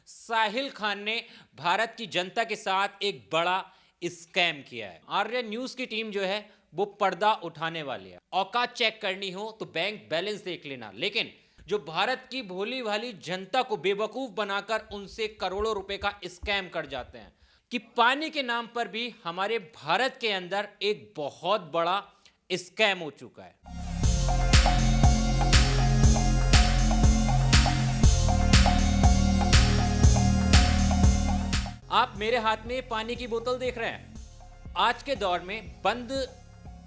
साहिल खान ने भारत की जनता के साथ एक बड़ा स्कैम किया है। आर्य न्यूज की टीम जो है वो पर्दा उठाने वाली है। औकात चेक करनी हो तो बैंक बैलेंस देख लेना, लेकिन जो भारत की भोली भाली जनता को बेवकूफ बनाकर उनसे करोड़ों रुपए का स्कैम कर जाते हैं कि पानी के नाम पर भी हमारे भारत के अंदर एक बहुत बड़ा स्कैम हो चुका है। आप मेरे हाथ में पानी की बोतल देख रहे हैं। आज के दौर में बंद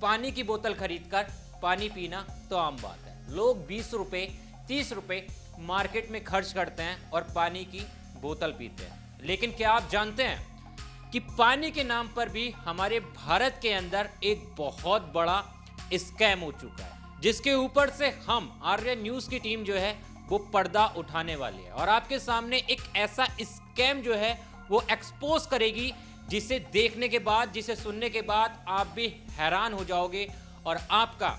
पानी की बोतल खरीदकर पानी पीना तो आम बात है। लोग 20 रुपए 30 रुपए मार्केट में खर्च करते हैं और पानी की बोतल पीते हैं। लेकिन क्या आप जानते हैं कि पानी के नाम पर भी हमारे भारत के अंदर एक बहुत बड़ा स्कैम हो चुका है, जिसके ऊपर से हम आर्य न्यूज की टीम जो है वो पर्दा उठाने वाली है और आपके सामने एक ऐसा स्कैम जो है वो एक्सपोज करेगी, जिसे देखने के बाद, जिसे सुनने के बाद आप भी हैरान हो जाओगे और आपका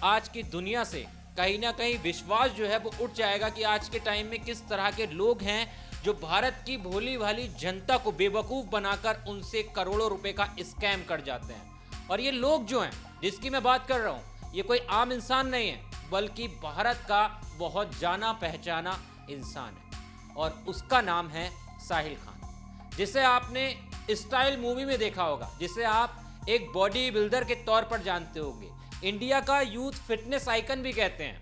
आज की दुनिया से कहीं ना कहीं विश्वास जो है वो उठ जाएगा कि आज के टाइम में किस तरह के लोग हैं जो भारत की भोली भाली जनता को बेवकूफ बनाकर उनसे करोड़ों रुपए का स्कैम कर जाते हैं। और ये लोग जो हैं जिसकी मैं बात कर रहा हूँ, ये कोई आम इंसान नहीं है, बल्कि भारत का बहुत जाना पहचाना इंसान है और उसका नाम है साहिल खान, जिसे आपने स्टाइल मूवी में देखा होगा, जिसे आप एक बॉडी बिल्डर के तौर पर जानते होंगे, इंडिया का यूथ फिटनेस आइकन भी कहते हैं,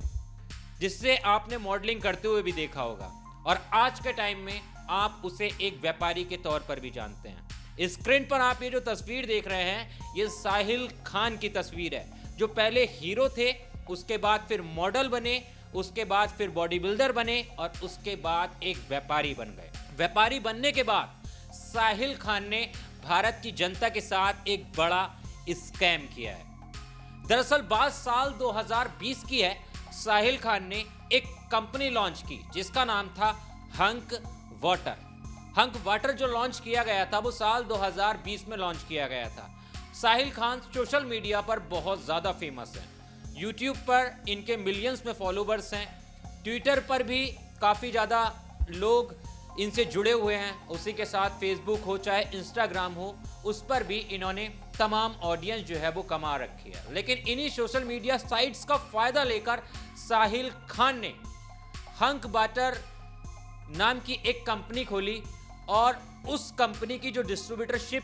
जिससे आपने मॉडलिंग करते हुए भी देखा होगा और आज के टाइम में आप उसे एक व्यापारी के तौर पर भी जानते हैं। स्क्रीन पर आप ये जो तस्वीर देख रहे हैं, ये साहिल खान की तस्वीर है, जो पहले हीरो थे, उसके बाद फिर मॉडल बने, उसके बाद फिर बॉडी बिल्डर बने और उसके बाद एक व्यापारी बन गए। व्यापारी बनने के बाद साहिल खान ने भारत की जनता के साथ एक बड़ा स्कैम किया है। दरअसल बात साल 2020 की है। साहिल खान ने एक कंपनी लॉन्च की जिसका नाम था हंक वाटर। हंक वाटर जो लॉन्च किया गया था वो साल 2020 में लॉन्च किया गया था। साहिल खान सोशल मीडिया पर बहुत ज़्यादा फेमस हैं। यूट्यूब पर इनके मिलियंस में फॉलोवर्स हैं। ट्विटर पर भी काफ़ी ज़्यादा लोग इनसे जुड़े हुए हैं। उसी के साथ फेसबुक हो चाहे इंस्टाग्राम हो, उस पर भी इन्होंने तमाम ऑडियंस जो है वो कमा रखी है। लेकिन इन्हीं सोशल मीडिया साइट्स का फायदा लेकर साहिल खान ने हंक वाटर नाम की एक कंपनी खोली और उस कंपनी की जो डिस्ट्रीब्यूटरशिप,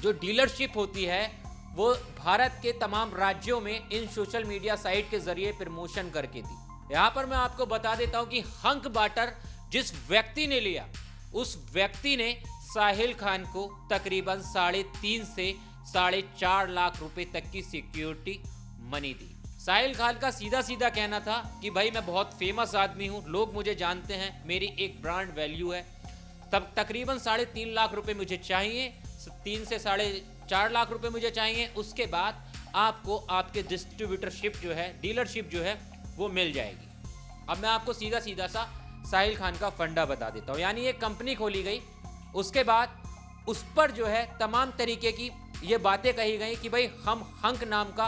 जो डीलरशिप होती है, वो भारत के तमाम राज्यों में इन सोशल मीडिया साइट के जरिए प्रमोशन करके दी। यहाँ पर मैं आपको बता देता हूँ कि हंक वाटर जिस व्यक्ति ने लिया, उस व्यक्ति ने साहिल खान को तकरीबन 3.5 से 4.5 लाख रुपए तक की सिक्योरिटी मनी दी। साहिल खान का सीधा सीधा कहना था कि भाई मैं बहुत फेमस आदमी हूं, लोग मुझे जानते हैं, मेरी एक ब्रांड वैल्यू है, तब तकरीबन 3.5 लाख रुपए मुझे चाहिए, 3 से 4.5 लाख रुपए मुझे चाहिए। उसके बाद आपको आपके डिस्ट्रीब्यूटरशिप जो है, डीलरशिप जो है वो मिल जाएगी। अब मैं आपको सीधा सीधा सा साहिल खान का फंडा बता देता हूँ। यानी एक कंपनी खोली गई, उसके बाद उस पर जो है तमाम तरीके की ये बातें कही गई कि भाई हम हंक नाम का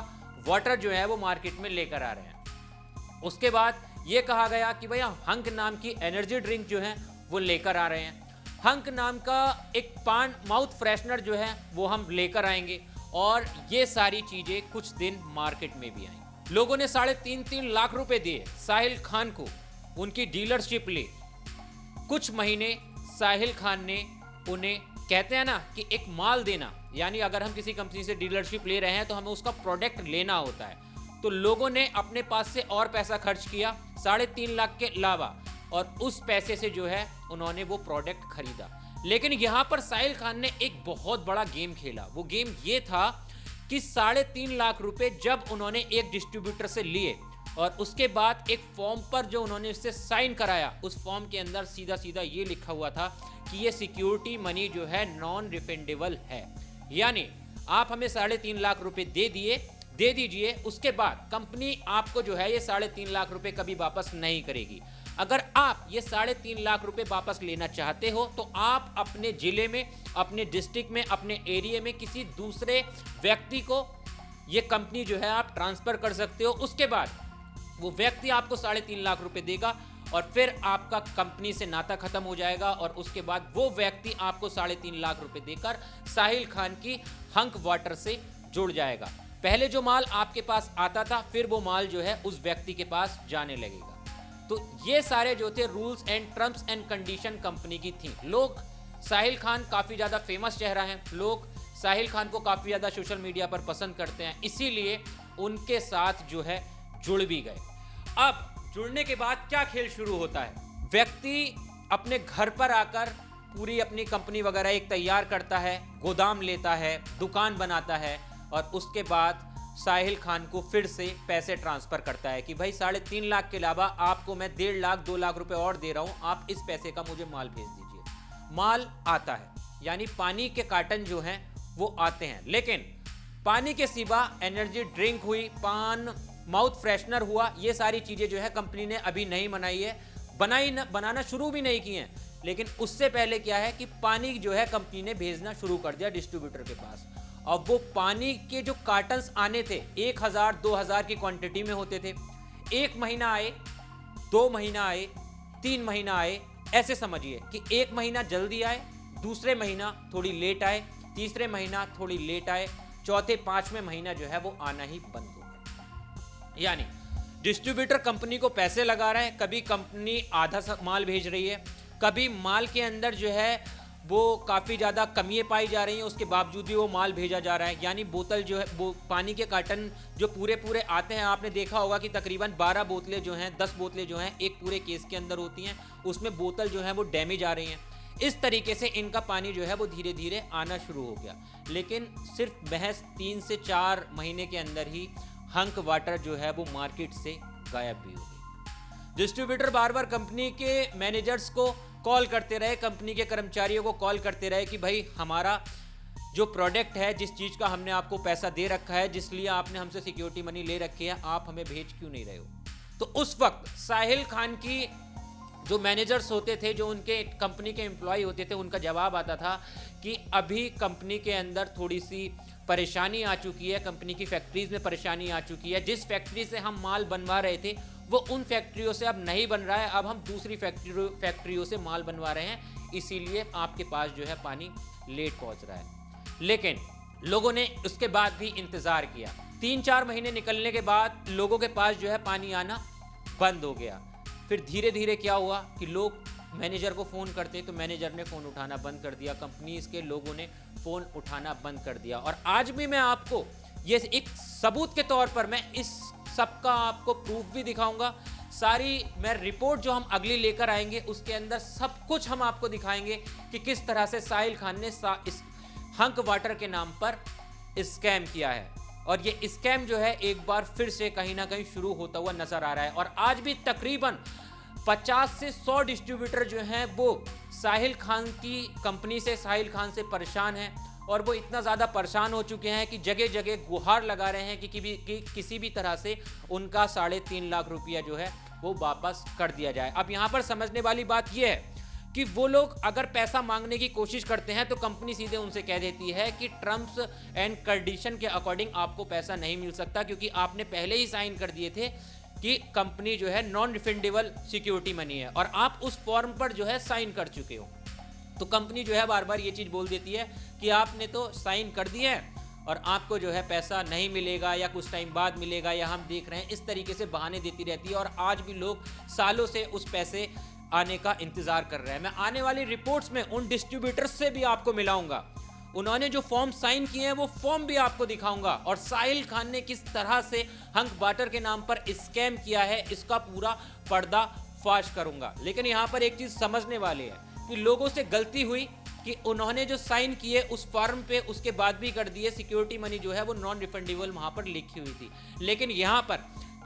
वाटर जो है वो मार्केट में लेकर आ रहे हैं। उसके बाद ये कहा गया कि भाई हंक नाम की एनर्जी ड्रिंक जो है वो लेकर आ रहे हैं। हंक नाम का एक पान माउथ फ्रेशनर जो है वो हम लेकर आएंगे और ये सारी चीज़ें कुछ दिन मार्केट में भी आई। लोगों ने 3.5 लाख रुपए दिए साहिल खान को, उनकी डीलरशिप ले। कुछ महीने साहिल खान ने उन्हें, कहते हैं ना कि एक माल देना, यानी अगर हम किसी कंपनी से डीलरशिप ले रहे हैं तो हमें उसका प्रोडक्ट लेना होता है, तो लोगों ने अपने पास से और पैसा खर्च किया 3.5 लाख के अलावा और उस पैसे से जो है उन्होंने वो प्रोडक्ट खरीदा। लेकिन यहाँ पर साहिल खान ने एक बहुत बड़ा गेम खेला। वो गेम ये था कि 3.5 लाख रुपए जब उन्होंने एक डिस्ट्रीब्यूटर से लिए और उसके बाद एक फॉर्म पर जो उन्होंने इससे साइन कराया, उस फॉर्म के अंदर सीधा सीधा ये लिखा हुआ था कि ये सिक्योरिटी मनी जो है नॉन रिफंडेबल है, यानी आप हमें 3.5 लाख रुपए दे दीजिए, उसके बाद कंपनी आपको जो है ये 3.5 लाख रुपए कभी वापस नहीं करेगी। अगर आप ये 3.5 लाख रुपए वापस लेना चाहते हो तो आप अपने जिले में, अपने डिस्ट्रिक्ट में, अपने एरिया में किसी दूसरे व्यक्ति को ये कंपनी जो है आप ट्रांसफर कर सकते हो। उसके बाद वो व्यक्ति आपको 3.5 लाख रुपए देगा और फिर आपका कंपनी से नाता खत्म हो जाएगा और उसके बाद वो व्यक्ति आपको 3.5 लाख रुपए देकर साहिल खान की हंक वाटर से जुड़ जाएगा। पहले जो माल आपके पास आता था, फिर वो माल जो है उस व्यक्ति के पास जाने लगेगा। तो ये सारे जो थे rules and terms and condition company की थी। लोग साहिल खान काफ़ी ज़्यादा फेमस चेहरा हैं, लोग साहिल खान को काफ़ी ज़्यादा सोशल मीडिया पर पसंद करते हैं, इसीलिए उनके साथ जो है जुड़ भी गए। अब जुड़ने के बाद क्या खेल शुरू होता है? व्यक्ति अपने घर पर आकर पूरी अपनी कंपनी वगैरह एक तैयार करता है, गोदाम लेता है, दुकान बनाता है और उसके बाद साहिल खान को फिर से पैसे ट्रांसफर करता है कि भाई 3.5 लाख के अलावा आपको मैं 1.5 लाख 2 लाख रुपए और दे रहा हूं, आप इस पैसे का मुझे माल भेज दीजिए। माल आता है, यानी पानी के कार्टन जो हैं वो आते हैं, लेकिन पानी के सिवा एनर्जी ड्रिंक हुई, पान, माउथ फ्रेशनर हुआ, ये सारी चीजें जो है कंपनी ने अभी नहीं बनाई है, बनाना शुरू भी नहीं किए हैं। लेकिन उससे पहले क्या है कि पानी जो है कंपनी ने भेजना शुरू कर दिया डिस्ट्रीब्यूटर के पास। अब वो पानी के जो कार्टन्स आने थे 1000 2000 की क्वांटिटी में होते थे। 1 महीना आए, 2 महीना आए, 3 महीना आए, ऐसे समझिए कि 1 महीना जल्दी आए, दूसरे महीना थोड़ी लेट आए, तीसरे महीना थोड़ी लेट आए, चौथे 5वें महीना जो है वो आना ही बंद हो गया। यानी डिस्ट्रीब्यूटर कंपनी को पैसे लगा रहा है, कभी कंपनी आधा माल भेज रही है, कभी माल के अंदर जो है वो काफ़ी ज़्यादा कमियाँ पाई जा रही हैं, उसके बावजूद भी वो माल भेजा जा रहा है। यानी बोतल जो है वो पानी के कार्टन जो पूरे आते हैं, आपने देखा होगा कि तकरीबन 12 बोतलें जो हैं, 10 बोतलें जो हैं एक पूरे केस के अंदर होती हैं, उसमें बोतल जो है वो डैमेज आ रही हैं। इस तरीके से इनका पानी जो है वो धीरे धीरे आना शुरू हो गया। लेकिन सिर्फ महज 3 से 4 महीने के अंदर ही हंक वाटर जो है वो मार्केट से गायब भी हो गई। डिस्ट्रीब्यूटर बार बार कंपनी के मैनेजर्स को कॉल करते रहे, कंपनी के कर्मचारियों को कॉल करते रहे कि भाई हमारा जो प्रोडक्ट है, जिस चीज़ का हमने आपको पैसा दे रखा है, जिस लिए आपने हमसे सिक्योरिटी मनी ले रखी है, आप हमें भेज क्यों नहीं रहे हो? तो उस वक्त साहिल खान की जो मैनेजर्स होते थे, जो उनके कंपनी के एम्प्लॉय होते थे, उनका जवाब आता था कि अभी कंपनी के अंदर थोड़ी सी परेशानी आ चुकी है, कंपनी की फैक्ट्रीज में परेशानी आ चुकी है। जिस फैक्ट्री से हम माल बनवा रहे थे वो उन फैक्ट्रियों से अब नहीं बन रहा है, अब हम दूसरी फैक्ट्रियों से माल बनवा रहे हैं, इसीलिए आपके पास जो है पानी लेट पहुंच रहा है। लेकिन लोगों ने उसके बाद भी इंतज़ार किया। 3-4 महीने निकलने के बाद लोगों के पास जो है पानी आना बंद हो गया। फिर धीरे धीरे क्या हुआ कि लोग मैनेजर को फ़ोन करते तो मैनेजर ने फ़ोन उठाना बंद कर दिया, कंपनीज के लोगों ने फ़ोन उठाना बंद कर दिया। और आज भी मैं आपको ये एक सबूत के तौर पर मैं इस सबका आपको प्रूफ भी दिखाऊंगा। सारी मैं रिपोर्ट जो हम अगली लेकर आएंगे उसके अंदर सब कुछ हम आपको दिखाएंगे कि किस तरह से साहिल खान ने इस हंक वाटर के नाम पर स्कैम किया है। और ये स्कैम जो है एक बार फिर से कहीं ना कहीं शुरू होता हुआ नजर आ रहा है। और आज भी तकरीबन 50 से 100 डिस्ट्रीब्यूटर जो हैं वो साहिल खान की कंपनी से, साहिल खान से परेशान हैं। और वो इतना ज़्यादा परेशान हो चुके हैं कि जगह जगह गुहार लगा रहे हैं कि किसी भी तरह से उनका 3.5 लाख रुपया जो है वो वापस कर दिया जाए। अब यहाँ पर समझने वाली बात यह है कि वो लोग अगर पैसा मांगने की कोशिश करते हैं तो कंपनी सीधे उनसे कह देती है कि टर्म्स एंड कंडीशन के अकॉर्डिंग आपको पैसा नहीं मिल सकता, क्योंकि आपने पहले ही साइन कर दिए थे कि कंपनी जो है नॉन रिफंडेबल सिक्योरिटी मनी है और आप उस फॉर्म पर जो है साइन कर चुके हो। तो कंपनी जो है बार बार ये चीज़ बोल देती है कि आपने तो साइन कर दिए हैं और आपको जो है पैसा नहीं मिलेगा या कुछ टाइम बाद मिलेगा या हम देख रहे हैं, इस तरीके से बहाने देती रहती है। और आज भी लोग सालों से उस पैसे आने का इंतज़ार कर रहे हैं। मैं आने वाली रिपोर्ट्स में उन डिस्ट्रीब्यूटर्स से भी आपको मिलाऊंगा, उन्होंने जो फॉर्म साइन किए हैं वो फॉर्म भी आपको दिखाऊंगा, और साहिल खान ने किस तरह से हंक वाटर के नाम पर स्कैम किया है इसका पूरा पर्दा फाश करूंगा। लेकिन यहाँ पर एक चीज़ समझने वाली है कि लोगों से गलती हुई कि उन्होंने जो साइन किए उस फॉर्म पे उसके बाद भी कर दिए, सिक्योरिटी मनी जो है वो नॉन रिफंडेबल वहाँ पर लिखी हुई थी। लेकिन यहाँ पर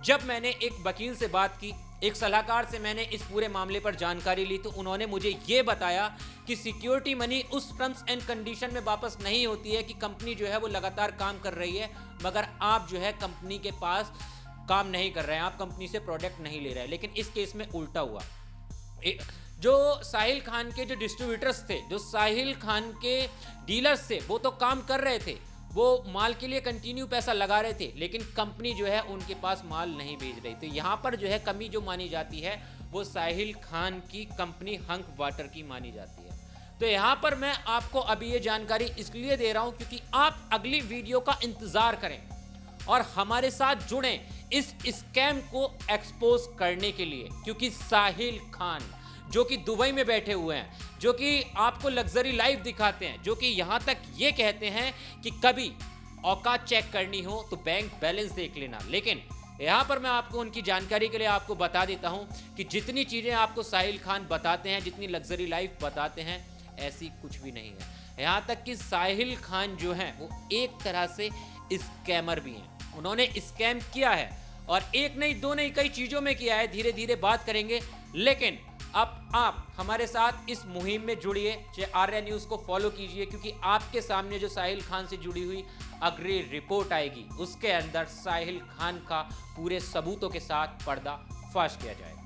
जब मैंने एक वकील से बात की, एक सलाहकार से मैंने इस पूरे मामले पर जानकारी ली, तो उन्होंने मुझे ये बताया कि सिक्योरिटी मनी उस टर्म्स एंड कंडीशन में वापस नहीं होती है कि कंपनी जो है वो लगातार काम कर रही है मगर आप जो है कंपनी के पास काम नहीं कर रहे हैं, आप कंपनी से प्रोडक्ट नहीं ले रहे हैं। लेकिन इस केस में उल्टा हुआ। जो साहिल खान के जो डिस्ट्रीब्यूटर्स थे, जो साहिल खान के डीलर्स थे, वो तो काम कर रहे थे, वो माल के लिए कंटिन्यू पैसा लगा रहे थे, लेकिन कंपनी जो है उनके पास माल नहीं भेज रही। तो यहाँ पर जो है कमी जो मानी जाती है वो साहिल खान की कंपनी हंक वाटर की मानी जाती है। तो यहां पर मैं आपको अभी ये जानकारी इसलिए दे रहा हूं क्योंकि आप अगली वीडियो का इंतजार करें और हमारे साथ जुड़ें इस स्कैम को एक्सपोज करने के लिए, क्योंकि साहिल खान जो कि दुबई में बैठे हुए हैं, जो कि आपको लग्जरी लाइफ दिखाते हैं, जो कि यहां तक ये कहते हैं कि कभी औकात चेक करनी हो तो बैंक बैलेंस देख लेना, लेकिन यहां पर मैं आपको उनकी जानकारी के लिए आपको बता देता हूं कि जितनी चीजें आपको साहिल खान बताते हैं, जितनी लग्जरी लाइफ बताते हैं, ऐसी कुछ भी नहीं है। यहां तक कि साहिल खान जो हैं वो एक तरह से स्कैमर भी हैं। उन्होंने स्कैम किया है और एक नहीं दो नहीं कई चीजों में किया है, धीरे धीरे बात करेंगे। लेकिन अब आप हमारे साथ इस मुहिम में जुड़िए, आर्या न्यूज को फॉलो कीजिए, क्योंकि आपके सामने जो साहिल खान से जुड़ी हुई अगली रिपोर्ट आएगी उसके अंदर साहिल खान का पूरे सबूतों के साथ पर्दाफाश किया जाएगा।